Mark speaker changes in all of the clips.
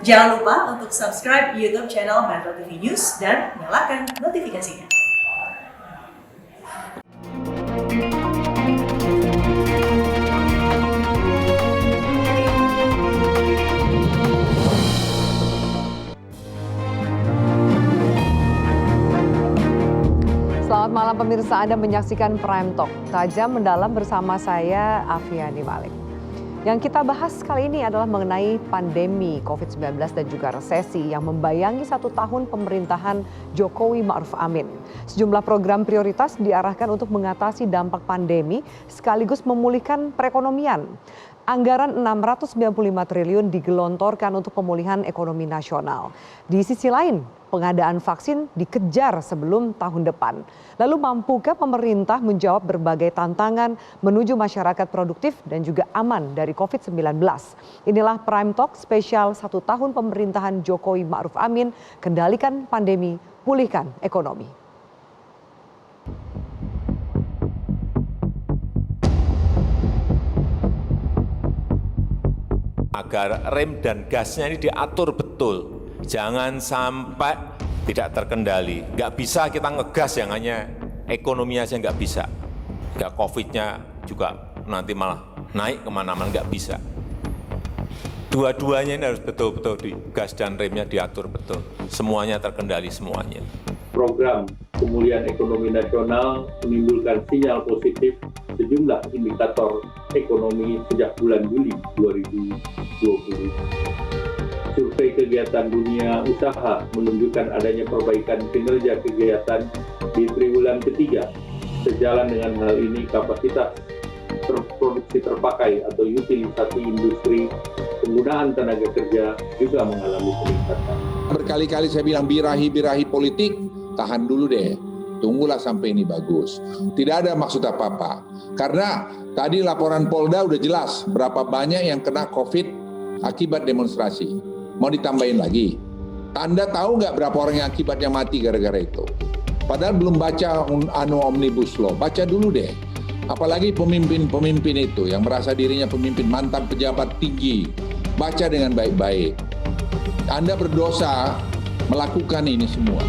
Speaker 1: Jangan lupa untuk subscribe YouTube channel Metro TV News dan nyalakan notifikasinya.
Speaker 2: Selamat malam pemirsa, Anda menyaksikan Prime Talk, tajam mendalam bersama saya Afiani Malik. Yang kita bahas kali ini adalah mengenai pandemi COVID-19 dan juga resesi yang membayangi 1 tahun pemerintahan Jokowi Ma'ruf Amin. Sejumlah program prioritas diarahkan untuk mengatasi dampak pandemi sekaligus memulihkan perekonomian. Anggaran 695 triliun digelontorkan untuk pemulihan ekonomi nasional. Di sisi lain, pengadaan vaksin dikejar sebelum tahun depan. Lalu mampukah pemerintah menjawab berbagai tantangan menuju masyarakat produktif dan juga aman dari COVID-19? Inilah Prime Talk spesial 1 tahun pemerintahan Jokowi Ma'ruf Amin, kendalikan pandemi, pulihkan ekonomi.
Speaker 3: Agar rem dan gasnya ini diatur betul. Jangan sampai tidak terkendali. Nggak bisa kita ngegas yang hanya ekonomi aja nggak bisa. Nggak COVID-nya juga nanti malah naik kemana-mana, nggak bisa. Dua-duanya ini harus betul-betul di gas dan remnya diatur betul. Semuanya terkendali semuanya.
Speaker 4: Program pemulihan ekonomi nasional menimbulkan sinyal positif sejumlah indikator ekonomi sejak bulan Juli 2020. Survei kegiatan dunia usaha menunjukkan adanya perbaikan kinerja kegiatan di triwulan ketiga. Sejalan dengan hal ini, kapasitas produksi terpakai atau utilisasi industri, penggunaan tenaga kerja juga mengalami peningkatan.
Speaker 5: Berkali-kali saya bilang birahi politik, tahan dulu deh. Tunggulah sampai ini bagus. Tidak ada maksud apa-apa. Karena tadi laporan Polda udah jelas berapa banyak yang kena COVID akibat demonstrasi. Mau ditambahin lagi? Anda tahu nggak berapa orang yang akibatnya mati gara-gara itu? Padahal belum baca Omnibus Law. Baca dulu deh. Apalagi pemimpin-pemimpin itu yang merasa dirinya pemimpin, mantan pejabat tinggi. Baca dengan baik-baik. Anda berdosa melakukan ini semua.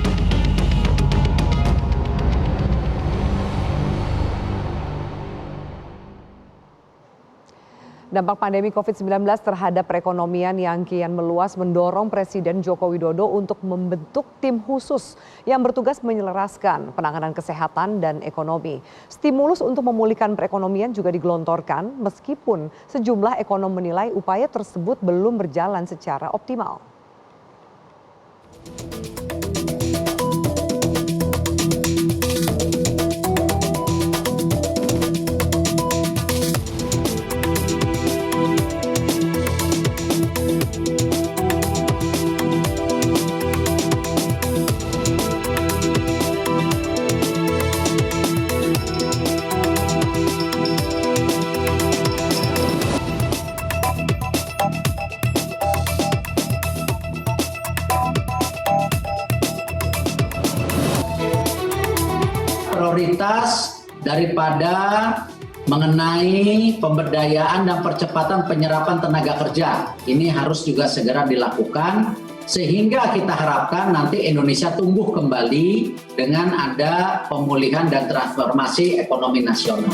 Speaker 2: Dampak pandemi COVID-19 terhadap perekonomian yang kian meluas mendorong Presiden Joko Widodo untuk membentuk tim khusus yang bertugas menyelaraskan penanganan kesehatan dan ekonomi. Stimulus untuk memulihkan perekonomian juga digelontorkan meskipun sejumlah ekonom menilai upaya tersebut belum berjalan secara optimal.
Speaker 6: Prioritas daripada mengenai pemberdayaan dan percepatan penyerapan tenaga kerja ini harus juga segera dilakukan sehingga kita harapkan nanti Indonesia tumbuh kembali dengan ada pemulihan dan transformasi ekonomi nasional.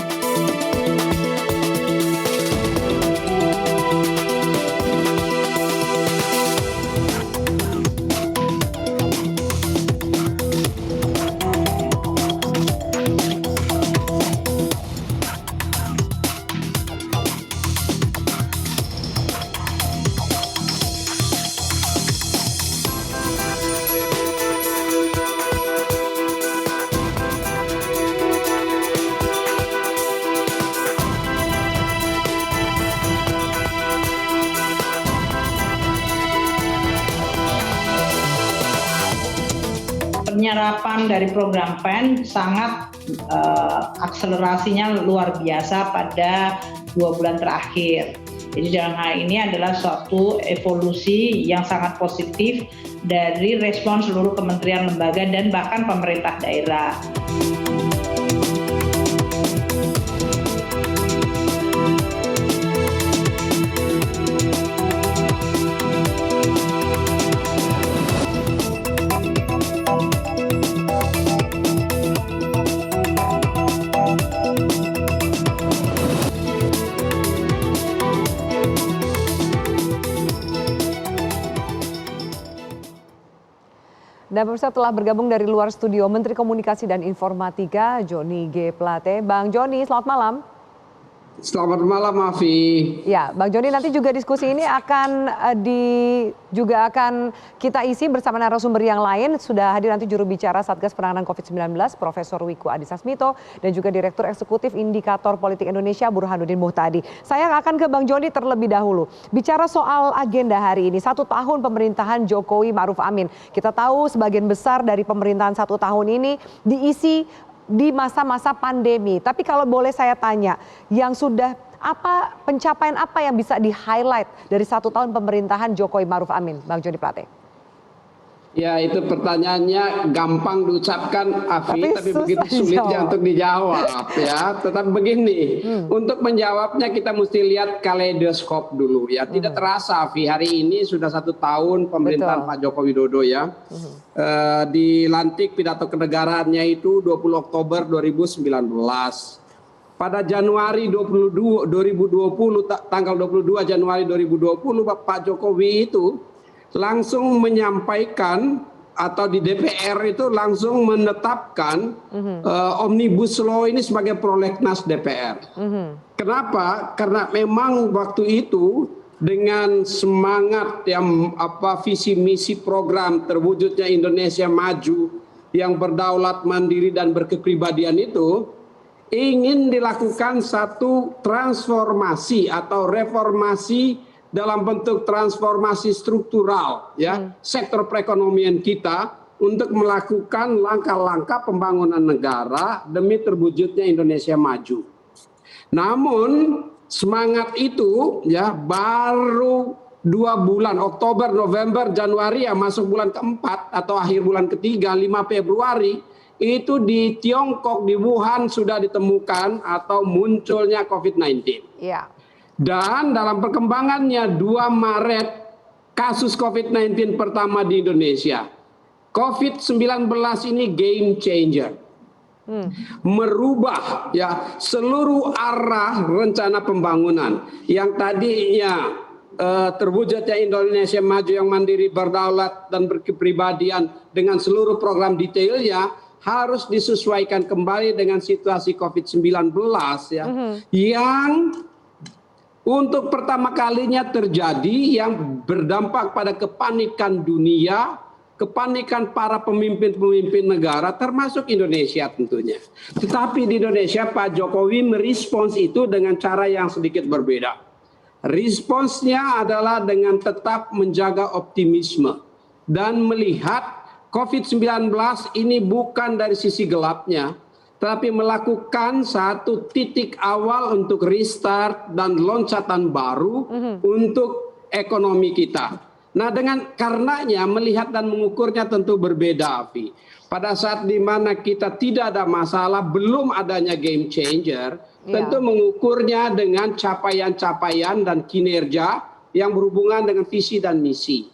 Speaker 7: Penyerapan dari program PEN sangat akselerasinya luar biasa pada 2 bulan terakhir. Jadi dalam hal ini adalah suatu evolusi yang sangat positif dari respon seluruh kementerian, lembaga, dan bahkan pemerintah daerah.
Speaker 2: Dan pemirsa telah bergabung dari luar studio Menteri Komunikasi dan Informatika Johnny G. Plate. Bang Johnny, selamat malam.
Speaker 8: Selamat malam, Afi.
Speaker 2: Ya, Bang Johnny, nanti juga diskusi ini akan juga akan kita isi bersama narasumber yang lain. Sudah hadir nanti juru bicara Satgas Penanganan COVID-19, Profesor Wiku Adhisa Smito, dan juga Direktur Eksekutif Indikator Politik Indonesia, Burhanuddin Muhtadi. Saya akan ke Bang Johnny terlebih dahulu. Bicara soal agenda hari ini, 1 tahun pemerintahan Jokowi Ma'ruf Amin. Kita tahu sebagian besar dari pemerintahan 1 tahun ini diisi di masa-masa pandemi. Tapi kalau boleh saya tanya, yang sudah pencapaian apa yang bisa di-highlight dari 1 tahun pemerintahan Jokowi Ma'ruf Amin, Bang Johnny Plate?
Speaker 8: Ya, itu pertanyaannya gampang diucapkan, Afi, tapi begitu sulitnya untuk dijawab ya. Tetapi begini, untuk menjawabnya kita mesti lihat kaleidoskop dulu ya. Tidak terasa, Afi, hari ini sudah 1 tahun pemerintahan Pak Joko Widodo ya. Dilantik pidato kenegaraannya itu 20 Oktober 2019. Pada Januari 2020, tanggal 22 Januari 2020, Pak Jokowi itu langsung menyampaikan atau di DPR itu langsung menetapkan Omnibus Law ini sebagai prolegnas DPR. Kenapa? Karena memang waktu itu dengan semangat yang visi misi program terwujudnya Indonesia maju yang berdaulat, mandiri dan berkepribadian itu ingin dilakukan satu transformasi atau reformasi dalam bentuk transformasi struktural ya sektor perekonomian kita untuk melakukan langkah-langkah pembangunan negara demi terwujudnya Indonesia maju. Namun semangat itu ya baru 2 bulan, Oktober, November, Januari ya masuk bulan keempat atau akhir bulan ketiga, 5 Februari itu di Tiongkok, di Wuhan sudah ditemukan atau munculnya COVID-19.
Speaker 2: Iya.
Speaker 8: Dan dalam perkembangannya 2 Maret kasus COVID-19 pertama di Indonesia. COVID-19 ini game changer. Merubah ya seluruh arah rencana pembangunan yang tadinya terwujudnya Indonesia maju yang mandiri, berdaulat dan berkepribadian dengan seluruh program detailnya harus disesuaikan kembali dengan situasi COVID-19 ya yang untuk pertama kalinya terjadi yang berdampak pada kepanikan dunia, kepanikan para pemimpin-pemimpin negara termasuk Indonesia tentunya. Tetapi di Indonesia Pak Jokowi merespons itu dengan cara yang sedikit berbeda. Responsnya adalah dengan tetap menjaga optimisme dan melihat COVID-19 ini bukan dari sisi gelapnya, tapi melakukan satu titik awal untuk restart dan loncatan baru untuk ekonomi kita. Nah, karenanya melihat dan mengukurnya tentu berbeda, Afi. Pada saat di mana kita tidak ada masalah, belum adanya game changer, tentu mengukurnya dengan capaian-capaian dan kinerja yang berhubungan dengan visi dan misi.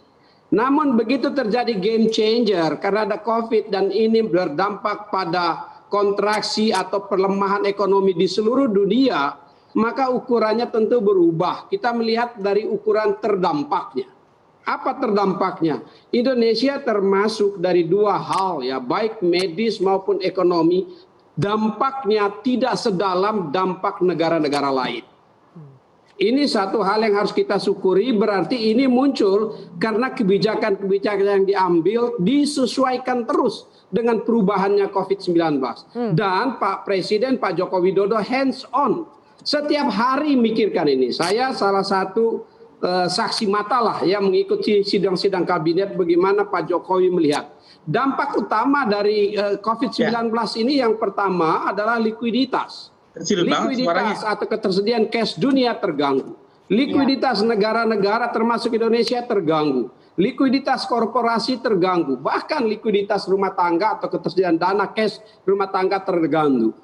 Speaker 8: Namun begitu terjadi game changer karena ada COVID dan ini berdampak pada kontraksi atau pelemahan ekonomi di seluruh dunia, maka ukurannya tentu berubah. Kita melihat dari ukuran terdampaknya. Apa terdampaknya? Indonesia termasuk dari 2 hal ya, baik medis maupun ekonomi, dampaknya tidak sedalam dampak negara-negara lain. Ini satu hal yang harus kita syukuri, berarti ini muncul karena kebijakan-kebijakan yang diambil disesuaikan terus dengan perubahannya COVID-19. Dan Pak Presiden, Pak Joko Widodo hands on. Setiap hari mikirkan ini. Saya salah satu saksi mata lah yang mengikuti sidang-sidang kabinet bagaimana Pak Jokowi melihat. Dampak utama dari COVID-19 ini yang pertama adalah likuiditas. Likuiditas atau ketersediaan cash dunia terganggu. Likuiditas negara-negara termasuk Indonesia terganggu. Likuiditas korporasi terganggu. Bahkan likuiditas rumah tangga atau ketersediaan dana cash rumah tangga terganggu.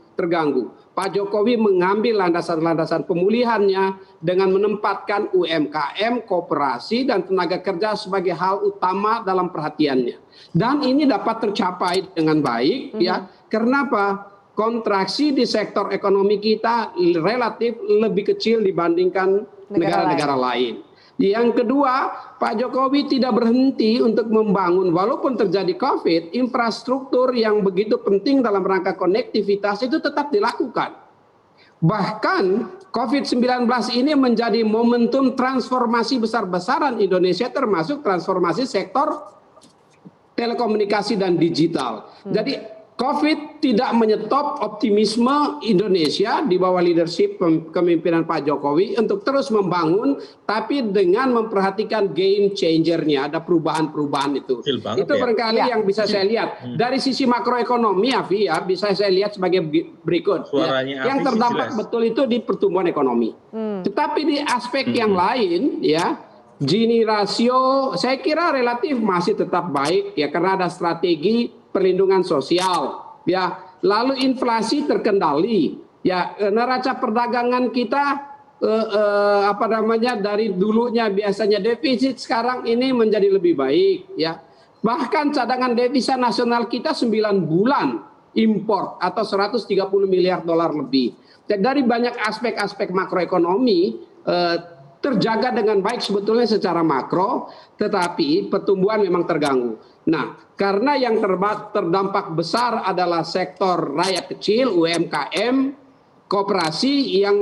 Speaker 8: Pak Jokowi mengambil landasan-landasan pemulihannya dengan menempatkan UMKM, koperasi, dan tenaga kerja sebagai hal utama dalam perhatiannya. Dan ini dapat tercapai dengan baik ya. Kenapa? Kontraksi di sektor ekonomi kita relatif lebih kecil dibandingkan negara-negara lain. Yang kedua, Pak Jokowi tidak berhenti untuk membangun, walaupun terjadi COVID, infrastruktur yang begitu penting dalam rangka konektivitas itu tetap dilakukan. Bahkan COVID-19 ini menjadi momentum transformasi besar-besaran Indonesia, termasuk transformasi sektor telekomunikasi dan digital. Jadi COVID tidak menyetop optimisme Indonesia di bawah leadership kepemimpinan Pak Jokowi untuk terus membangun, tapi dengan memperhatikan game changer-nya, ada perubahan-perubahan itu. Itu barangkali yang bisa saya lihat. Dari sisi makroekonomi, Afi, ya, bisa saya lihat sebagai berikut. Ya. Yang terdampak betul itu di pertumbuhan ekonomi. Tetapi di aspek yang lain, ya, Gini rasio saya kira relatif masih tetap baik ya, karena ada strategi perlindungan sosial ya. Lalu inflasi terkendali ya, neraca perdagangan kita dari dulunya biasanya defisit, sekarang ini menjadi lebih baik ya. Bahkan cadangan devisa nasional kita 9 bulan import atau 130 miliar dolar lebih. Jadi dari banyak aspek-aspek makroekonomi terjaga dengan baik sebetulnya secara makro, tetapi pertumbuhan memang terganggu. Nah, karena yang terdampak besar adalah sektor rakyat kecil, UMKM, koperasi yang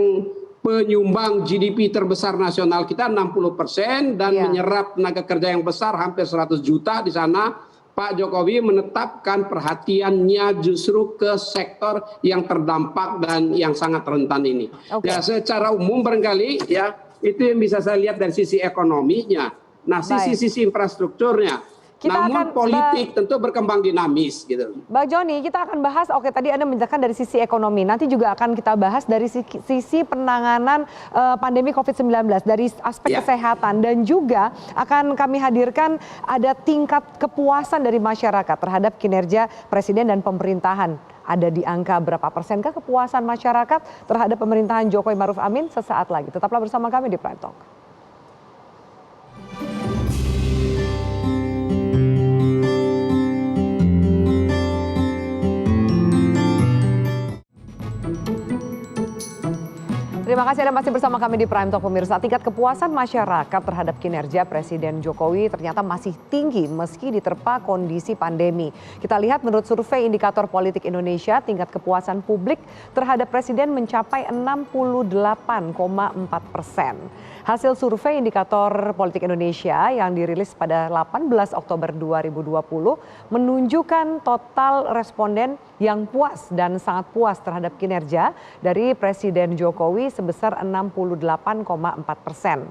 Speaker 8: penyumbang GDP terbesar nasional kita 60% dan menyerap tenaga kerja yang besar hampir 100 juta di sana. Pak Jokowi menetapkan perhatiannya justru ke sektor yang terdampak dan yang sangat rentan ini. Ya, secara umum barangkali ya, itu yang bisa saya lihat dari sisi ekonominya. Nah, sisi infrastrukturnya. Namun politik tentu berkembang dinamis gitu.
Speaker 2: Bang Joni, kita akan bahas, tadi Anda menjelaskan dari sisi ekonomi. Nanti juga akan kita bahas dari sisi penanganan pandemi COVID-19, dari aspek kesehatan. Dan juga akan kami hadirkan ada tingkat kepuasan dari masyarakat terhadap kinerja Presiden dan pemerintahan. Ada di angka berapa persenkah kepuasan masyarakat terhadap pemerintahan Jokowi Maruf Amin? Sesaat lagi. Tetaplah bersama kami di Prime Talk. Terima kasih Anda masih bersama kami di Prime Talk pemirsa. Tingkat kepuasan masyarakat terhadap kinerja Presiden Jokowi ternyata masih tinggi meski diterpa kondisi pandemi. Kita lihat menurut survei Indikator Politik Indonesia, tingkat kepuasan publik terhadap Presiden mencapai 68,4%. Hasil survei Indikator Politik Indonesia yang dirilis pada 18 Oktober 2020 menunjukkan total responden yang puas dan sangat puas terhadap kinerja dari Presiden Jokowi sebesar 68,4%.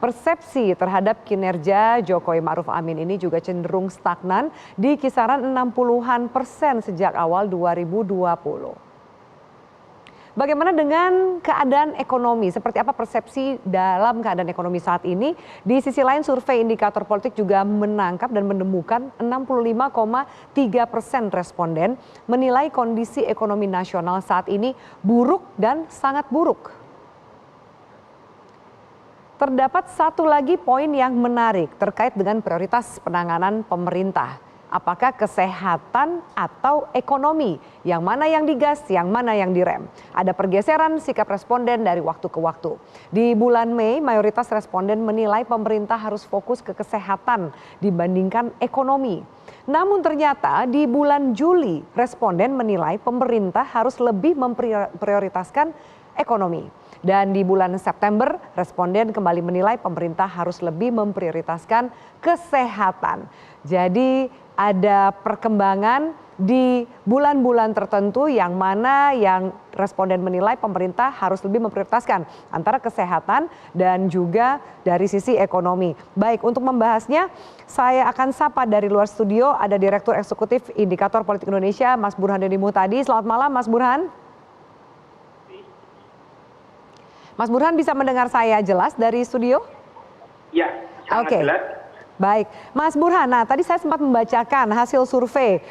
Speaker 2: Persepsi terhadap kinerja Jokowi Maruf Amin ini juga cenderung stagnan di kisaran 60-an% sejak awal 2020. Bagaimana dengan keadaan ekonomi? Seperti apa persepsi dalam keadaan ekonomi saat ini? Di sisi lain survei Indikator Politik juga menangkap dan menemukan 65,3% responden menilai kondisi ekonomi nasional saat ini buruk dan sangat buruk. Terdapat satu lagi poin yang menarik terkait dengan prioritas penanganan pemerintah. Apakah kesehatan atau ekonomi? Yang mana yang digas, yang mana yang direm? Ada pergeseran sikap responden dari waktu ke waktu. Di bulan Mei, mayoritas responden menilai pemerintah harus fokus ke kesehatan dibandingkan ekonomi. Namun ternyata di bulan Juli, responden menilai pemerintah harus lebih memprioritaskan ekonomi. Dan di bulan September, responden kembali menilai pemerintah harus lebih memprioritaskan kesehatan. Jadi ada perkembangan di bulan-bulan tertentu yang mana yang responden menilai pemerintah harus lebih memprioritaskan antara kesehatan dan juga dari sisi ekonomi. Baik, untuk membahasnya saya akan sapa dari luar studio ada Direktur Eksekutif Indikator Politik Indonesia, Mas Burhanuddin Muhtadi. Selamat malam, Mas Burhan. Mas Burhan bisa mendengar saya jelas dari studio?
Speaker 9: Ya, sangat jelas.
Speaker 2: Baik, Mas Burhan, nah tadi saya sempat membacakan hasil survei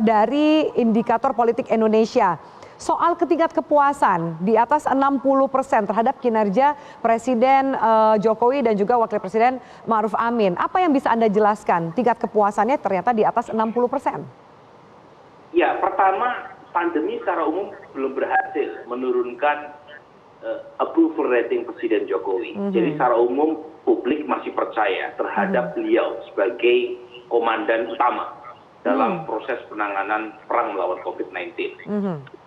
Speaker 2: dari Indikator Politik Indonesia. Soal tingkat kepuasan di atas 60% terhadap kinerja Presiden Jokowi dan juga Wakil Presiden Maruf Amin. Apa yang bisa Anda jelaskan tingkat kepuasannya ternyata di atas 60%?
Speaker 9: Ya, pertama pandemi secara umum belum berhasil menurunkan approval rating Presiden Jokowi. Jadi secara umum publik masih percaya terhadap beliau sebagai komandan utama dalam proses penanganan perang melawan COVID-19.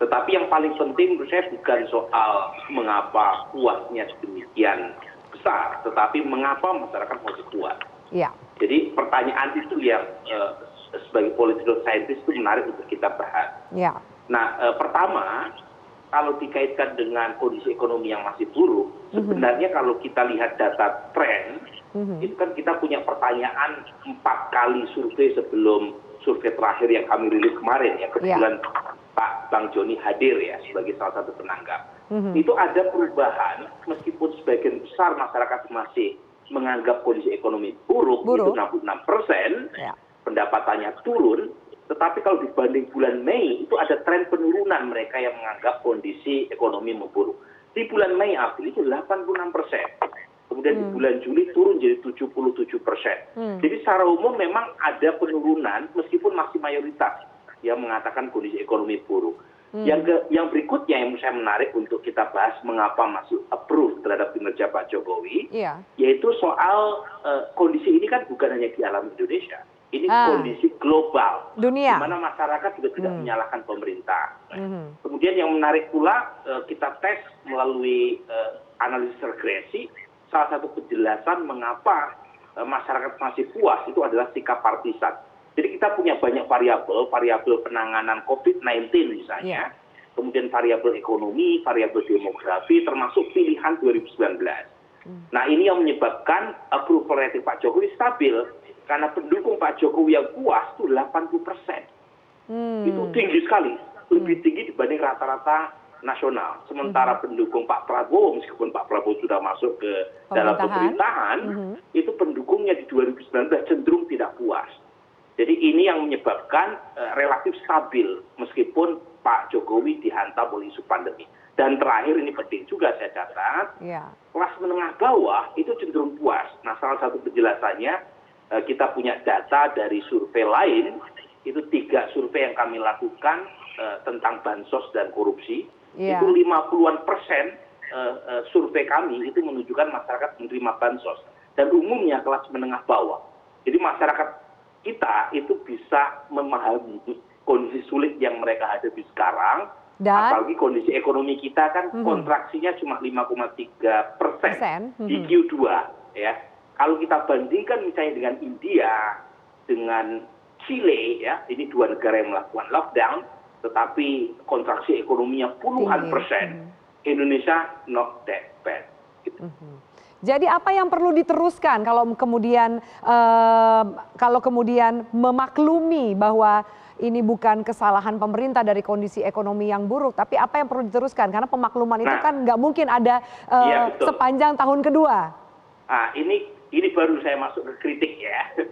Speaker 9: Tetapi yang paling penting menurut saya bukan soal mengapa puasnya sedemikian besar, tetapi mengapa masyarakat masih kuat.
Speaker 2: Ya.
Speaker 9: Jadi pertanyaan itu yang sebagai political scientist itu menarik untuk kita bahas.
Speaker 2: Ya.
Speaker 9: Nah, pertama, kalau dikaitkan dengan kondisi ekonomi yang masih buruk, sebenarnya kalau kita lihat data tren, itu kan kita punya pertanyaan 4 kali survei sebelum survei terakhir yang kami rilis kemarin, yang kebetulan Pak Bang Joni hadir ya sebagai salah satu penanggap. Itu ada perubahan, meskipun sebagian besar masyarakat masih menganggap kondisi ekonomi buruk. Itu 66%, pendapatannya turun. Tetapi kalau dibanding bulan Mei, itu ada tren penurunan mereka yang menganggap kondisi ekonomi memburuk. Di bulan Mei, April itu 86%. Kemudian di bulan Juli turun jadi 77%. Jadi secara umum memang ada penurunan meskipun masih mayoritas yang mengatakan kondisi ekonomi buruk. Yang berikutnya yang saya menarik untuk kita bahas mengapa masih approve terhadap kinerja Pak Jokowi, yaitu soal kondisi ini kan bukan hanya di alam Indonesia. Ini kondisi global,
Speaker 2: dunia,
Speaker 9: di mana masyarakat juga tidak menyalahkan pemerintah. Kemudian yang menarik pula, kita tes melalui analisis regresi, salah satu penjelasan mengapa masyarakat masih puas itu adalah sikap partisan. Jadi kita punya banyak variabel penanganan COVID-19 misalnya, kemudian variabel ekonomi, variabel demografi, termasuk pilihan 2019. Nah ini yang menyebabkan approval rating Pak Jokowi stabil. Karena pendukung Pak Jokowi yang puas itu 80%. Itu tinggi sekali, lebih tinggi dibanding rata-rata nasional. Sementara pendukung Pak Prabowo, meskipun Pak Prabowo sudah masuk ke dalam pemerintahan, itu pendukungnya di 2019 cenderung tidak puas. Jadi ini yang menyebabkan relatif stabil, meskipun Pak Jokowi dihantam oleh isu pandemi. Dan terakhir ini penting juga saya catat, kelas menengah bawah itu cenderung puas. Nah salah satu penjelasannya, kita punya data dari survei lain, itu 3 survei yang kami lakukan tentang bansos dan korupsi, itu 50-an% survei kami itu menunjukkan masyarakat menerima bansos. Dan umumnya kelas menengah bawah. Jadi masyarakat kita itu bisa memahami kondisi sulit yang mereka hadapi sekarang, apalagi kondisi ekonomi kita kan kontraksinya cuma 5,3% di Q2 ya. Kalau kita bandingkan misalnya dengan India, dengan Chile, ya, ini 2 negara yang melakukan lockdown, tetapi kontraksi ekonominya puluhan persen. Indonesia not that bad. Gitu.
Speaker 2: Jadi apa yang perlu diteruskan kalau kemudian memaklumi bahwa ini bukan kesalahan pemerintah dari kondisi ekonomi yang buruk, tapi apa yang perlu diteruskan? Karena pemakluman itu kan nggak mungkin ada sepanjang tahun kedua.
Speaker 9: Nah, ini baru saya masuk ke kritik ya.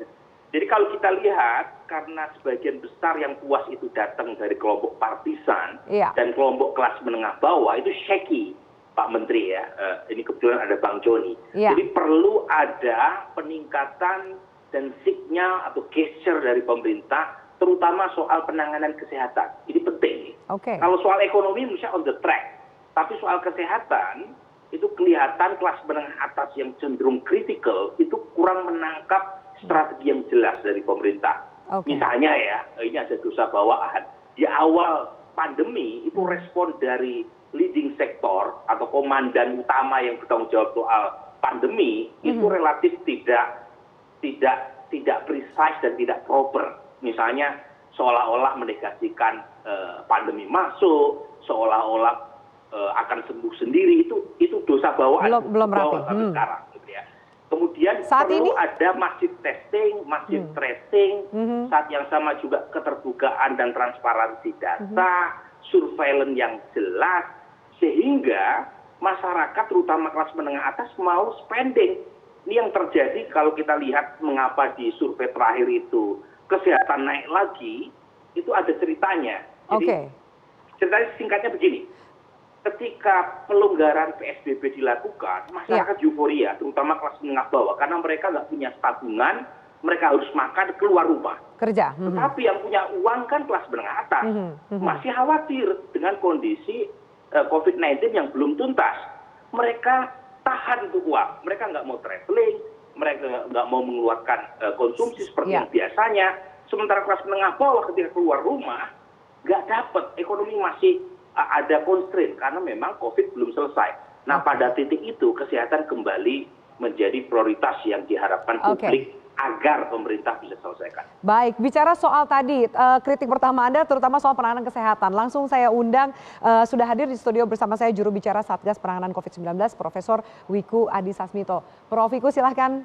Speaker 9: Jadi kalau kita lihat, karena sebagian besar yang puas itu datang dari kelompok partisan dan kelompok kelas menengah bawah, itu shaky, Pak Menteri ya. Ini kebetulan ada Bang Joni. Jadi perlu ada peningkatan dan signal atau gesture dari pemerintah, terutama soal penanganan kesehatan. Ini penting. Kalau soal ekonomi misalnya on the track, tapi soal kesehatan, itu kelihatan kelas menengah atas yang cenderung kritikal itu kurang menangkap strategi yang jelas dari pemerintah. Misalnya ya, ini ada dosa bawaan. Di awal pandemi itu respon dari leading sektor atau komandan utama yang bertanggung jawab soal pandemi itu relatif tidak precise dan tidak proper. Misalnya seolah-olah menegasikan pandemi masuk, seolah-olah akan sembuh sendiri, itu dosa bawaan
Speaker 2: belum rapi
Speaker 9: sampai sekarang gitu ya. Kemudian
Speaker 2: saat
Speaker 9: perlu
Speaker 2: ini
Speaker 9: ada masif testing, masif tracing, saat yang sama juga keterbukaan dan transparansi data, surveillance yang jelas, sehingga masyarakat terutama kelas menengah atas mau spending. Ini yang terjadi kalau kita lihat mengapa di survei terakhir itu kesehatan naik lagi, itu ada ceritanya. Jadi ceritanya singkatnya begini. Ketika pelonggaran PSBB dilakukan, masyarakat euforia, terutama kelas menengah bawah, karena mereka nggak punya tabungan, mereka harus makan keluar rumah.
Speaker 2: Kerja.
Speaker 9: Tetapi yang punya uang kan kelas menengah atas, masih khawatir dengan kondisi COVID-19 yang belum tuntas. Mereka tahan itu uang, mereka nggak mau traveling, mereka nggak mau mengeluarkan konsumsi seperti yang biasanya. Sementara kelas menengah bawah ketika keluar rumah, nggak dapat, ekonomi masih ada constraint karena memang COVID belum selesai. Nah, pada titik itu kesehatan kembali menjadi prioritas yang diharapkan publik agar pemerintah bisa selesaikan.
Speaker 2: Baik, bicara soal tadi, kritik pertama Anda terutama soal penanganan kesehatan. Langsung saya undang, sudah hadir di studio bersama saya juru bicara Satgas Penanganan COVID-19, Profesor Wiku Adhisa Smito. Prof. Wiku silahkan.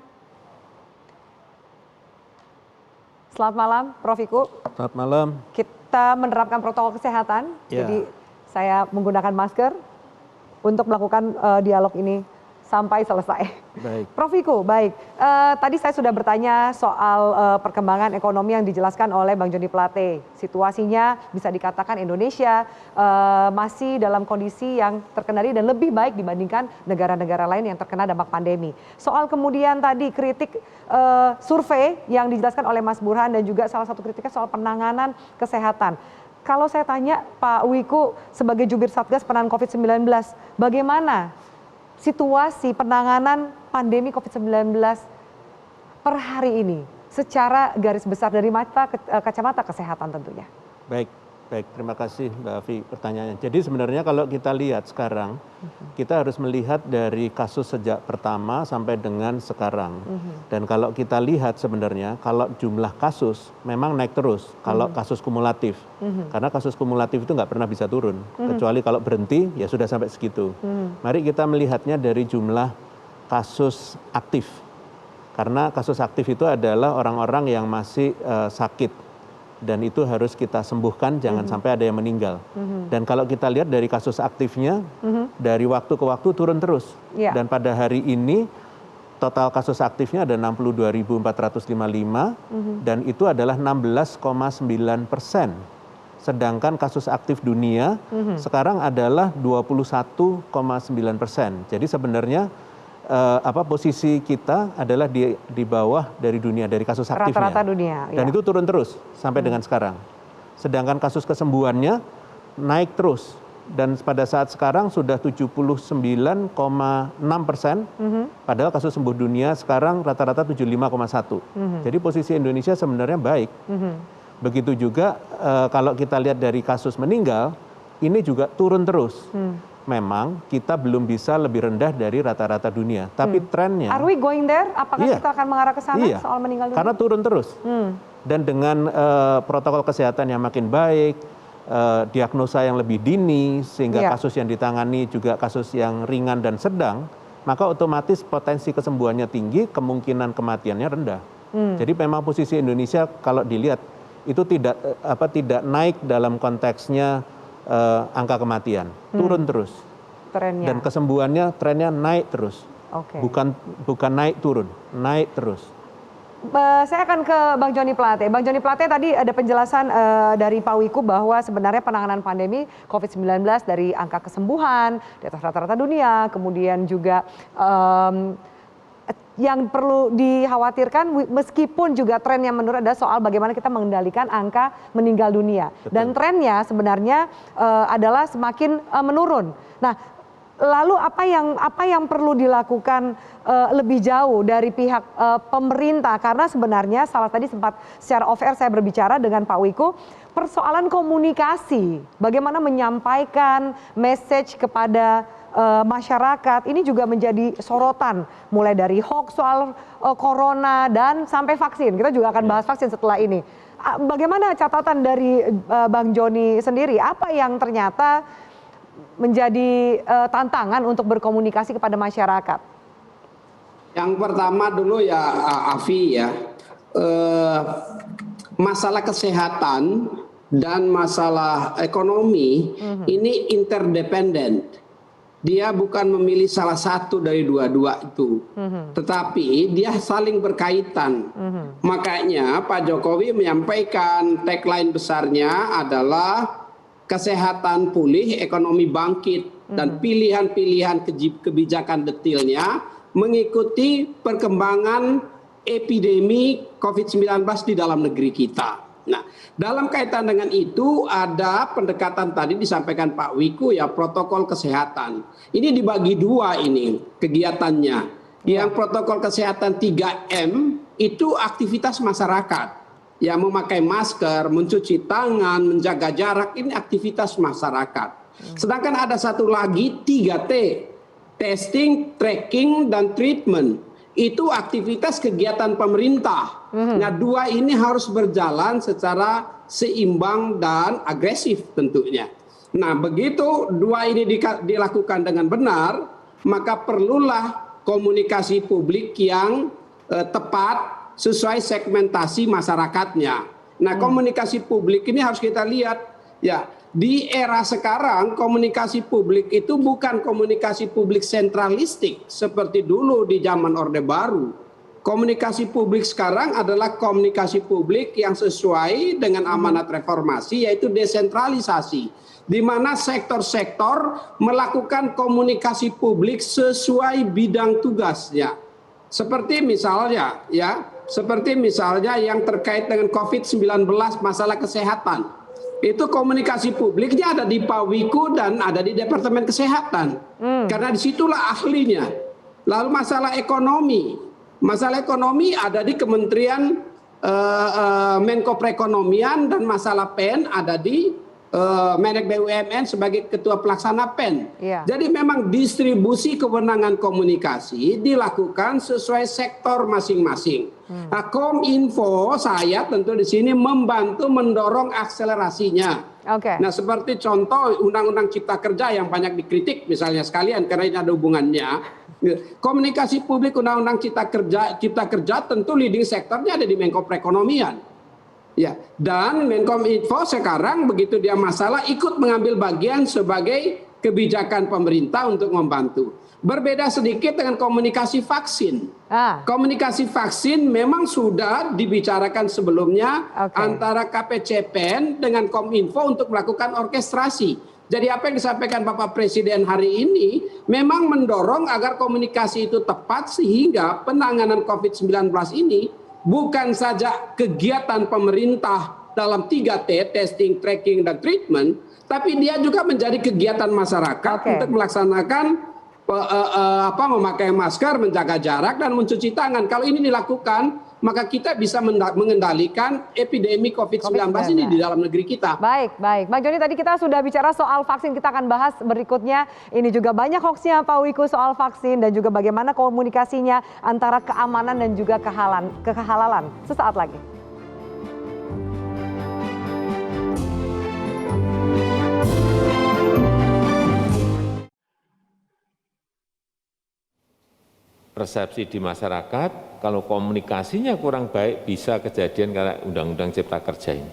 Speaker 2: Selamat malam, Prof. Wiku.
Speaker 10: Selamat malam.
Speaker 2: Kita menerapkan protokol kesehatan, jadi saya menggunakan masker untuk melakukan dialog ini sampai selesai.
Speaker 10: Baik.
Speaker 2: Prof. Wiku, baik. Tadi saya sudah bertanya soal perkembangan ekonomi yang dijelaskan oleh Bang Joni Plate. Situasinya bisa dikatakan Indonesia masih dalam kondisi yang terkendali dan lebih baik dibandingkan negara-negara lain yang terkena dampak pandemi. Soal kemudian tadi kritik survei yang dijelaskan oleh Mas Burhan dan juga salah satu kritiknya soal penanganan kesehatan. Kalau saya tanya Pak Wiku sebagai jubir Satgas Penanganan COVID-19, bagaimana situasi penanganan pandemi COVID-19 per hari ini secara garis besar dari kacamata kesehatan tentunya?
Speaker 10: Baik, terima kasih Mbak Afi pertanyaannya. Jadi sebenarnya kalau kita lihat sekarang, kita harus melihat dari kasus sejak pertama sampai dengan sekarang. Dan kalau kita lihat sebenarnya, kalau jumlah kasus memang naik terus, kalau kasus kumulatif. Karena kasus kumulatif itu nggak pernah bisa turun, kecuali kalau berhenti ya sudah sampai segitu. Mari kita melihatnya dari jumlah kasus aktif. Karena kasus aktif itu adalah orang-orang yang masih sakit. Dan itu harus kita sembuhkan, jangan sampai ada yang meninggal. Dan kalau kita lihat dari kasus aktifnya, dari waktu ke waktu turun terus. Dan pada hari ini, total kasus aktifnya ada 62.455, dan itu adalah 16,9%. Sedangkan kasus aktif dunia sekarang adalah 21,9%. Jadi sebenarnya posisi kita adalah di bawah dari dunia, dari kasus aktifnya.
Speaker 2: Rata-rata dunia.
Speaker 10: Dan itu turun terus sampai dengan sekarang. Sedangkan kasus kesembuhannya naik terus. Dan pada saat sekarang sudah 79,6%, padahal kasus sembuh dunia sekarang rata-rata 75,1%. Jadi posisi Indonesia sebenarnya baik. Begitu juga kalau kita lihat dari kasus meninggal, ini juga turun terus. Memang kita belum bisa lebih rendah dari rata-rata dunia, tapi trennya.
Speaker 2: Are we going there? Apakah kita akan mengarah ke sana soal meninggal dunia?
Speaker 10: Karena turun terus. Dan dengan protokol kesehatan yang makin baik, diagnosa yang lebih dini, sehingga kasus yang ditangani juga kasus yang ringan dan sedang, maka otomatis potensi kesembuhannya tinggi, kemungkinan kematiannya rendah. Jadi memang posisi Indonesia kalau dilihat itu tidak naik dalam konteksnya angka kematian, turun terus.
Speaker 2: Trennya.
Speaker 10: Dan kesembuhannya trennya naik terus. Bukan naik turun, naik terus.
Speaker 2: Saya akan ke Bang Joni Plate. Bang Joni Plate tadi ada penjelasan dari Pak Wiku bahwa sebenarnya penanganan pandemi COVID-19 dari angka kesembuhan di atas rata-rata dunia, kemudian juga yang perlu dikhawatirkan meskipun juga tren yang menurun adalah soal bagaimana kita mengendalikan angka meninggal dunia. Dan trennya sebenarnya adalah semakin menurun. Nah, lalu apa yang perlu dilakukan lebih jauh dari pihak pemerintah? Karena sebenarnya tadi sempat secara off-air saya berbicara dengan Pak Wiku, persoalan komunikasi, bagaimana menyampaikan message kepada masyarakat ini juga menjadi sorotan, mulai dari hoax soal corona dan sampai vaksin. Kita juga akan bahas vaksin setelah ini. Bagaimana catatan dari Bang Joni sendiri? Apa yang ternyata menjadi tantangan untuk berkomunikasi kepada masyarakat?
Speaker 8: Yang pertama dulu ya Afi ya, masalah kesehatan dan masalah ekonomi ini interdependen. Dia bukan memilih salah satu dari dua-dua itu, tetapi dia saling berkaitan. Makanya Pak Jokowi menyampaikan tagline besarnya adalah kesehatan pulih, ekonomi bangkit, dan pilihan-pilihan kebijakan detailnya mengikuti perkembangan epidemi COVID-19 di dalam negeri kita. Nah, dalam kaitan dengan itu ada pendekatan tadi disampaikan Pak Wiku ya, protokol kesehatan. Ini dibagi dua ini kegiatannya. Yang protokol kesehatan 3M itu aktivitas masyarakat. Ya, memakai masker, mencuci tangan, menjaga jarak, ini aktivitas masyarakat. Sedangkan ada satu lagi 3T, testing, tracking, dan treatment. Itu aktivitas kegiatan pemerintah. Nah, dua ini harus berjalan secara seimbang dan agresif tentunya. Nah, begitu dua ini dilakukan dengan benar, maka perlulah komunikasi publik yang tepat sesuai segmentasi masyarakatnya. Nah, komunikasi publik ini harus kita lihat ya. Di era sekarang komunikasi publik itu bukan komunikasi publik sentralistik seperti dulu di zaman Orde Baru. Komunikasi publik sekarang adalah komunikasi publik yang sesuai dengan amanat reformasi, yaitu desentralisasi, di mana sektor-sektor melakukan komunikasi publik sesuai bidang tugasnya. Seperti misalnya yang terkait dengan COVID-19, masalah kesehatan. Itu komunikasi publiknya ada di Pak Wiku dan ada di Departemen Kesehatan. Karena disitulah ahlinya. Lalu masalah ekonomi ada di Kementerian Menko Perekonomian, dan masalah PEN ada di Menko BUMN sebagai ketua pelaksana PEN. Jadi memang distribusi kewenangan komunikasi dilakukan sesuai sektor masing-masing. Nah, Kominfo saya tentu di sini membantu mendorong akselerasinya. Nah, seperti contoh Undang-Undang Cipta Kerja yang banyak dikritik misalnya sekalian karena ini ada hubungannya. Komunikasi publik Undang-Undang Cipta Kerja tentu leading sektornya ada di Menko Perekonomian. Ya, dan Menkominfo sekarang begitu dia masalah ikut mengambil bagian sebagai kebijakan pemerintah untuk membantu. Berbeda sedikit dengan komunikasi vaksin. Komunikasi vaksin memang sudah dibicarakan sebelumnya antara KPCPEN dengan Kominfo untuk melakukan orkestrasi. Jadi apa yang disampaikan Bapak Presiden hari ini memang mendorong agar komunikasi itu tepat sehingga penanganan COVID-19 ini bukan saja kegiatan pemerintah dalam 3T, testing, tracking, dan treatment, tapi dia juga menjadi kegiatan masyarakat untuk melaksanakan memakai masker, menjaga jarak, dan mencuci tangan. Kalau ini dilakukan, maka kita bisa mengendalikan epidemi COVID-19 ini di dalam negeri kita.
Speaker 2: Baik. Bang Joni, tadi kita sudah bicara soal vaksin, kita akan bahas berikutnya. Ini juga banyak hoaxnya Pak Wiku soal vaksin dan juga bagaimana komunikasinya antara keamanan dan juga kehalalan. Sesaat lagi.
Speaker 3: Persepsi di masyarakat, kalau komunikasinya kurang baik bisa kejadian karena Undang-Undang Cipta Kerja ini.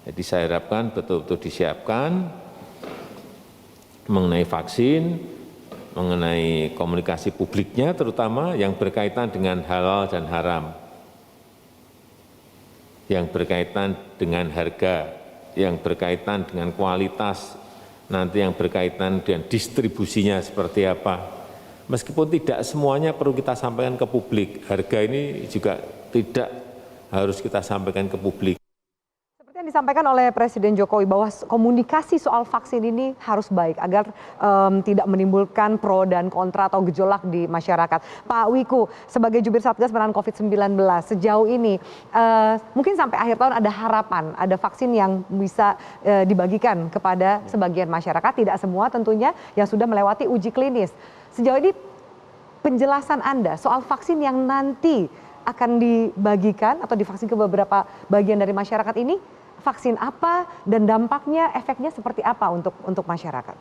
Speaker 3: Jadi saya harapkan betul-betul disiapkan mengenai vaksin, mengenai komunikasi publiknya terutama yang berkaitan dengan halal dan haram, yang berkaitan dengan harga, yang berkaitan dengan kualitas, nanti yang berkaitan dengan distribusinya seperti apa. Meskipun tidak semuanya perlu kita sampaikan ke publik, harga ini juga tidak harus kita sampaikan ke publik.
Speaker 2: Seperti yang disampaikan oleh Presiden Jokowi bahwa komunikasi soal vaksin ini harus baik agar tidak menimbulkan pro dan kontra atau gejolak di masyarakat. Pak Wiku, sebagai jubir Satgas penanganan COVID-19, sejauh ini mungkin sampai akhir tahun ada harapan, ada vaksin yang bisa dibagikan kepada sebagian masyarakat, tidak semua tentunya yang sudah melewati uji klinis. Sejauh ini penjelasan Anda soal vaksin yang nanti akan dibagikan atau divaksin ke beberapa bagian dari masyarakat ini, vaksin apa dan dampaknya, efeknya seperti apa untuk masyarakat?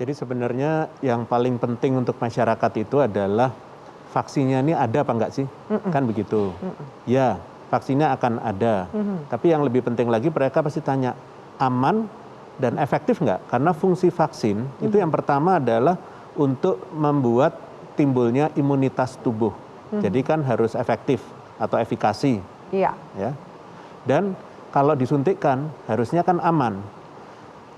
Speaker 10: Jadi sebenarnya yang paling penting untuk masyarakat itu adalah vaksinnya ini ada apa enggak sih? Kan begitu. Ya, vaksinnya akan ada. Tapi yang lebih penting lagi mereka pasti tanya, aman dan efektif enggak? Karena fungsi vaksin itu yang pertama adalah untuk membuat timbulnya imunitas tubuh. Jadi kan harus efektif atau efikasi. Ya. Dan kalau disuntikkan harusnya kan aman.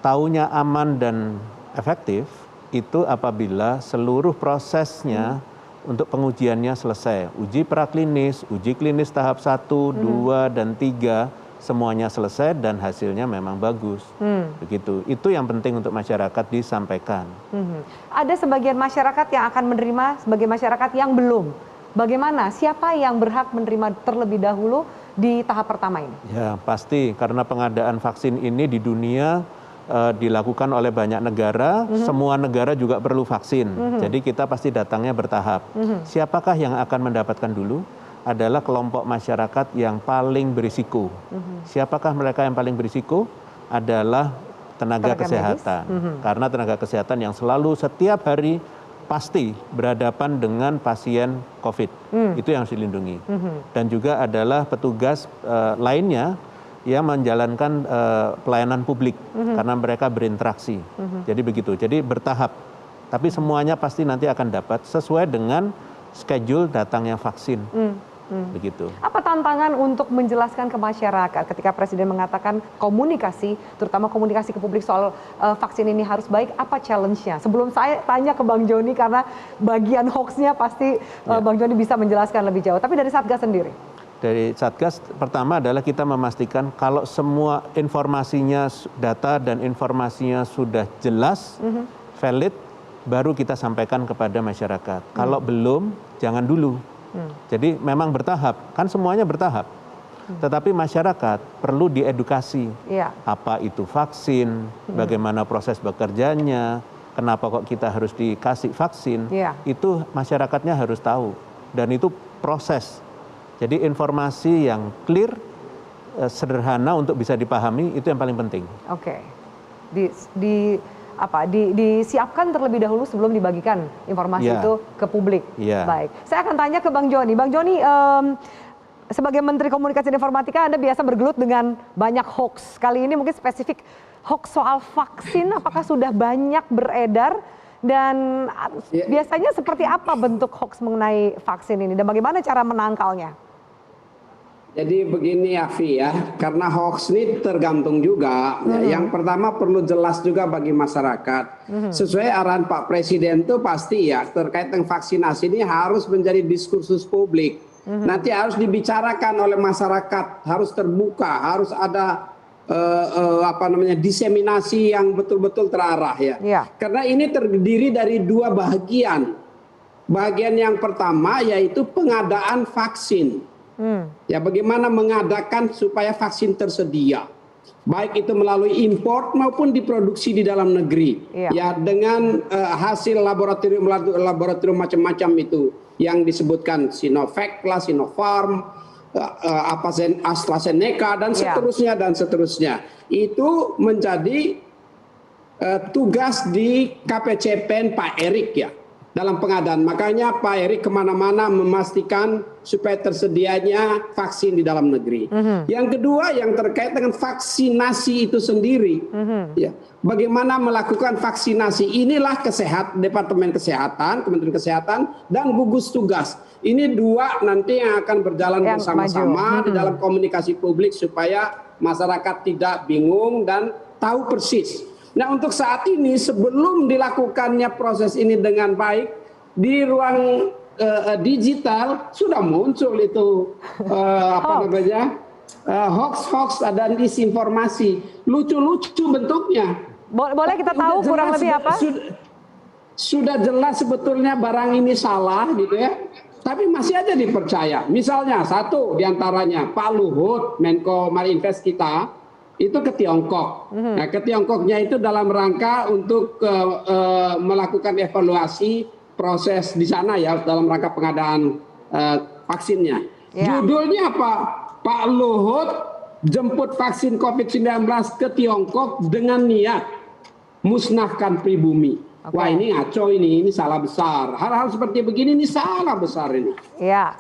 Speaker 10: Taunya aman dan efektif itu apabila seluruh prosesnya untuk pengujiannya selesai. Uji praklinis, uji klinis tahap 1, 2, dan 3 semuanya selesai dan hasilnya memang bagus. Begitu. Itu yang penting untuk masyarakat disampaikan.
Speaker 2: Ada sebagian masyarakat yang akan menerima, sebagian masyarakat yang belum. Bagaimana? Siapa yang berhak menerima terlebih dahulu di tahap pertama ini?
Speaker 10: Ya, pasti karena pengadaan vaksin ini di dunia dilakukan oleh banyak negara, semua negara juga perlu vaksin. Jadi kita pasti datangnya bertahap. Siapakah yang akan mendapatkan dulu? Adalah kelompok masyarakat yang paling berisiko. Siapakah mereka yang paling berisiko? Adalah tenaga kesehatan. Karena tenaga kesehatan yang selalu setiap hari pasti berhadapan dengan pasien COVID. Itu yang harus dilindungi. Dan juga adalah petugas lainnya yang menjalankan pelayanan publik karena mereka berinteraksi. Jadi begitu. Jadi bertahap. Tapi semuanya pasti nanti akan dapat sesuai dengan schedule datangnya vaksin. Begitu.
Speaker 2: Apa tantangan untuk menjelaskan ke masyarakat ketika Presiden mengatakan komunikasi, terutama komunikasi ke publik soal vaksin ini harus baik, apa challenge-nya? Sebelum saya tanya ke Bang Joni, karena bagian hoax-nya pasti Bang Joni bisa menjelaskan lebih jauh. Tapi dari Satgas sendiri?
Speaker 10: Dari Satgas, pertama adalah kita memastikan kalau semua informasinya, data dan informasinya sudah jelas, valid, baru kita sampaikan kepada masyarakat. Kalau belum, jangan dulu. Jadi memang bertahap, kan semuanya bertahap. Tetapi masyarakat perlu diedukasi. Apa itu vaksin, bagaimana proses bekerjanya, kenapa kok kita harus dikasih vaksin. Itu masyarakatnya harus tahu. Dan itu proses. Jadi informasi yang clear, sederhana untuk bisa dipahami, itu yang paling penting.
Speaker 2: Oke. Disiapkan terlebih dahulu sebelum dibagikan informasi itu ke publik. Baik, saya akan tanya ke Bang Joni. Bang Joni, sebagai Menteri Komunikasi dan Informatika, Anda biasa bergelut dengan banyak hoax. Kali ini mungkin spesifik hoax soal vaksin, apakah sudah banyak beredar? Dan biasanya seperti apa bentuk hoax mengenai vaksin ini? Dan bagaimana cara menangkalnya?
Speaker 8: Jadi begini Afi ya, karena hoax ini tergantung juga. Yang pertama perlu jelas juga bagi masyarakat. Sesuai arahan Pak Presiden itu pasti ya, terkait dengan vaksinasi ini harus menjadi diskursus publik. Nanti harus dibicarakan oleh masyarakat, harus terbuka, harus ada diseminasi yang betul-betul terarah ya. Karena ini terdiri dari dua bagian. Bagian yang pertama yaitu pengadaan vaksin. Ya, bagaimana mengadakan supaya vaksin tersedia, baik itu melalui import maupun diproduksi di dalam negeri. Ya, dengan hasil laboratorium macam-macam itu yang disebutkan Sinovac, Sinopharm, AstraZeneca dan seterusnya itu menjadi tugas di KPCPEN Pak Erik ya dalam pengadaan. Makanya Pak Erik kemana-mana memastikan supaya tersedianya vaksin di dalam negeri. Yang kedua yang terkait dengan vaksinasi itu sendiri. Ya, bagaimana melakukan vaksinasi, inilah Departemen Kesehatan, Kementerian Kesehatan dan gugus tugas. Ini dua nanti yang akan berjalan bersama-sama di dalam komunikasi publik supaya masyarakat tidak bingung dan tahu persis. Nah, untuk saat ini sebelum dilakukannya proses ini dengan baik di ruang digital sudah muncul itu hoax dan disinformasi, lucu-lucu bentuknya.
Speaker 2: Boleh kita tahu kurang lebih apa?
Speaker 8: Sudah jelas sebetulnya barang ini salah gitu ya, tapi masih aja dipercaya. Misalnya satu diantaranya Pak Luhut, Menko Marinvest kita itu ke Tiongkok. Nah, ke Tiongkoknya itu dalam rangka untuk melakukan evaluasi proses di sana ya dalam rangka pengadaan vaksinnya. Judulnya apa? Pak Luhut jemput vaksin COVID-19 ke Tiongkok dengan niat musnahkan pribumi. Wah, ini ngaco ini salah besar. Hal-hal seperti begini ini salah besar ini. Ya.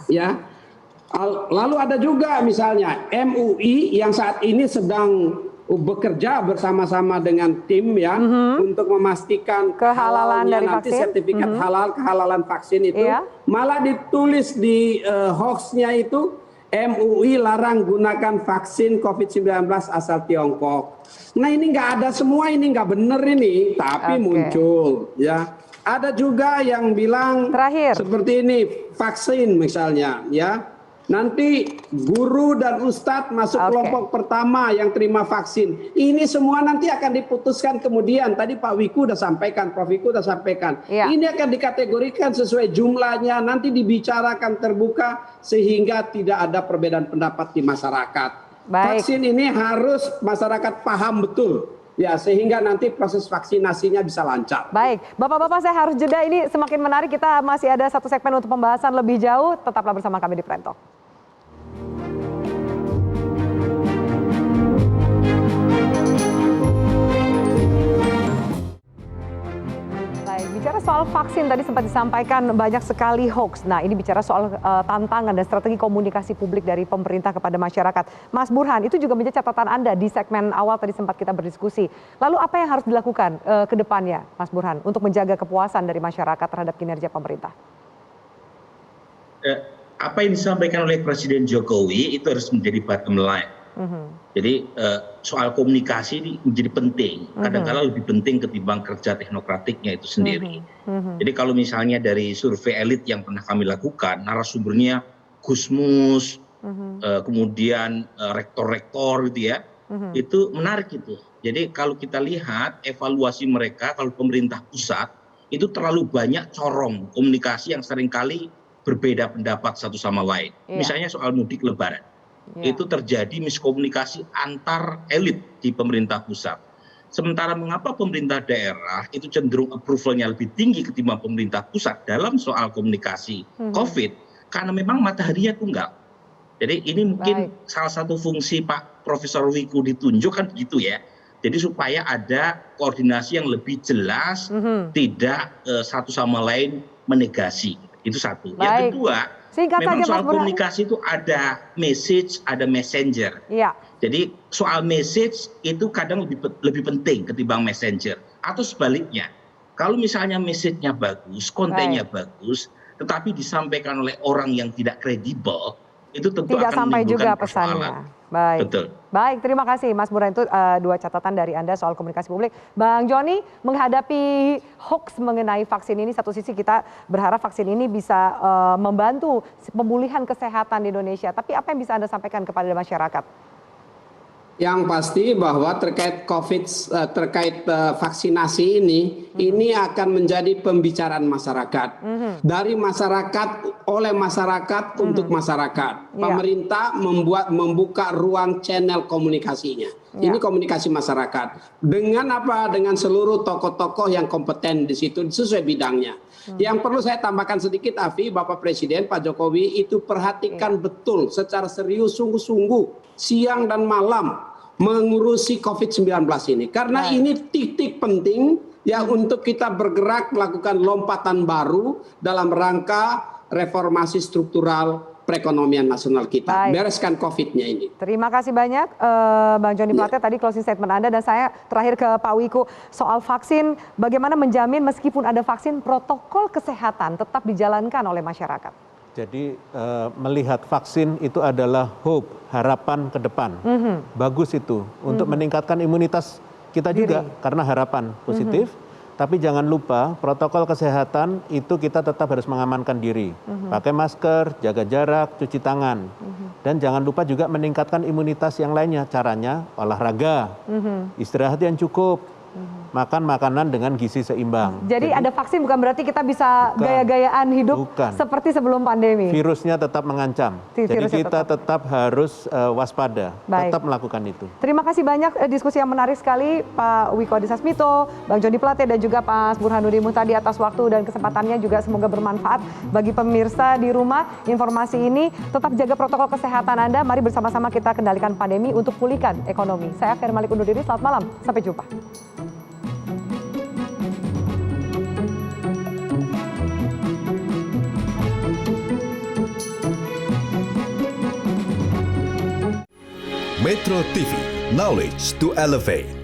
Speaker 8: Lalu ada juga misalnya MUI yang saat ini sedang bekerja bersama-sama dengan tim ya untuk memastikan
Speaker 2: kehalalan dari
Speaker 8: nanti
Speaker 2: vaksin.
Speaker 8: Sertifikat kehalalan vaksin itu malah ditulis di hoaxnya itu MUI larang gunakan vaksin COVID-19 asal Tiongkok. Nah, ini nggak ada semua, ini nggak bener ini, tapi muncul ya. Ada juga yang bilang seperti ini vaksin misalnya ya. Nanti guru dan ustadz masuk kelompok pertama yang terima vaksin. Ini semua nanti akan diputuskan kemudian. Tadi Pak Wiku udah sampaikan, Prof. Wiku udah sampaikan. Ini akan dikategorikan sesuai jumlahnya, nanti dibicarakan terbuka sehingga tidak ada perbedaan pendapat di masyarakat. Vaksin ini harus masyarakat paham betul. Ya, sehingga nanti proses vaksinasinya bisa lancar.
Speaker 2: Baik, Bapak-Bapak saya harus jeda, ini semakin menarik. Kita masih ada satu segmen untuk pembahasan lebih jauh. Tetaplah bersama kami di Prime Talk. Bicara soal vaksin tadi sempat disampaikan banyak sekali hoax. Nah, ini bicara soal tantangan dan strategi komunikasi publik dari pemerintah kepada masyarakat. Mas Burhan, itu juga menjadi catatan Anda di segmen awal tadi sempat kita berdiskusi. Lalu apa yang harus dilakukan ke depannya, Mas Burhan, untuk menjaga kepuasan dari masyarakat terhadap kinerja pemerintah?
Speaker 11: Apa yang disampaikan oleh Presiden Jokowi itu harus menjadi bottom line. Jadi soal komunikasi ini menjadi penting, kadang-kadang lebih penting ketimbang kerja teknokratiknya itu sendiri. Jadi kalau misalnya dari survei elit yang pernah kami lakukan, narasumbernya Gusmus, kemudian rektor-rektor gitu ya, itu menarik itu. Jadi kalau kita lihat evaluasi mereka, kalau pemerintah pusat itu terlalu banyak corong komunikasi yang seringkali berbeda pendapat satu sama lain. Misalnya soal mudik lebaran. Itu terjadi miskomunikasi antar elit di pemerintah pusat. Sementara mengapa pemerintah daerah itu cenderung approval-nya lebih tinggi ketimbang pemerintah pusat dalam soal komunikasi COVID? Karena memang mataharinya tunggal. Jadi ini mungkin salah satu fungsi Pak Profesor Wiku ditunjuk kan begitu ya. Jadi supaya ada koordinasi yang lebih jelas, tidak satu sama lain menegasi. Itu satu. Yang kedua, memang soal komunikasi itu ada message, ada messenger. Jadi soal message itu kadang lebih penting ketimbang messenger. Atau sebaliknya, kalau misalnya message-nya bagus, kontennya bagus, tetapi disampaikan oleh orang yang tidak kredibel, itu tentu
Speaker 2: tidak
Speaker 11: akan
Speaker 2: sampai juga
Speaker 11: menimbulkan persoalan.
Speaker 2: pesannya. Baik.
Speaker 11: Betul.
Speaker 2: Baik, terima kasih Mas Burhan, itu dua catatan dari Anda soal komunikasi publik. Bang Joni, menghadapi hoax mengenai vaksin ini, satu sisi kita berharap vaksin ini bisa membantu pemulihan kesehatan di Indonesia. Tapi apa yang bisa Anda sampaikan kepada masyarakat?
Speaker 8: Yang pasti bahwa terkait COVID, terkait vaksinasi ini akan menjadi pembicaraan masyarakat. Dari masyarakat, oleh masyarakat, untuk masyarakat. Pemerintah membuka ruang channel komunikasinya. Ini komunikasi masyarakat. Dengan apa? Dengan seluruh tokoh-tokoh yang kompeten di situ sesuai bidangnya. Yang perlu saya tambahkan sedikit, Afi, Bapak Presiden, Pak Jokowi itu perhatikan betul secara serius, sungguh-sungguh, siang dan malam mengurusi COVID-19 ini. Karena ini titik penting ya untuk kita bergerak melakukan lompatan baru dalam rangka reformasi struktural perekonomian nasional kita. Bereskan COVID-nya ini.
Speaker 2: Terima kasih banyak Bang Joni Plate, tadi closing statement Anda. Dan saya terakhir ke Pak Wiku, soal vaksin, bagaimana menjamin meskipun ada vaksin, protokol kesehatan tetap dijalankan oleh masyarakat?
Speaker 10: Jadi melihat vaksin itu adalah hope, harapan ke depan. Bagus itu untuk meningkatkan imunitas kita juga karena harapan positif. Tapi jangan lupa protokol kesehatan itu kita tetap harus mengamankan diri. Pakai masker, jaga jarak, cuci tangan. Dan jangan lupa juga meningkatkan imunitas yang lainnya. Caranya olahraga, istirahat yang cukup, makan makanan dengan gizi seimbang.
Speaker 2: Jadi ada vaksin bukan berarti kita bisa gaya-gayaan hidup seperti sebelum pandemi.
Speaker 10: Virusnya tetap mengancam. Jadi kita tetap harus waspada, tetap melakukan itu.
Speaker 2: Terima kasih banyak, diskusi yang menarik sekali Pak Wiku Adhisa Smito, Bang Joni Plate dan juga Mas Burhanuddin Muhtadi atas waktu dan kesempatannya, juga semoga bermanfaat bagi pemirsa di rumah. Informasi ini tetap jaga protokol kesehatan Anda. Mari bersama-sama kita kendalikan pandemi untuk pulihkan ekonomi. Saya Fian Malik undur diri, selamat malam, sampai jumpa.
Speaker 12: Metro TV, knowledge to elevate.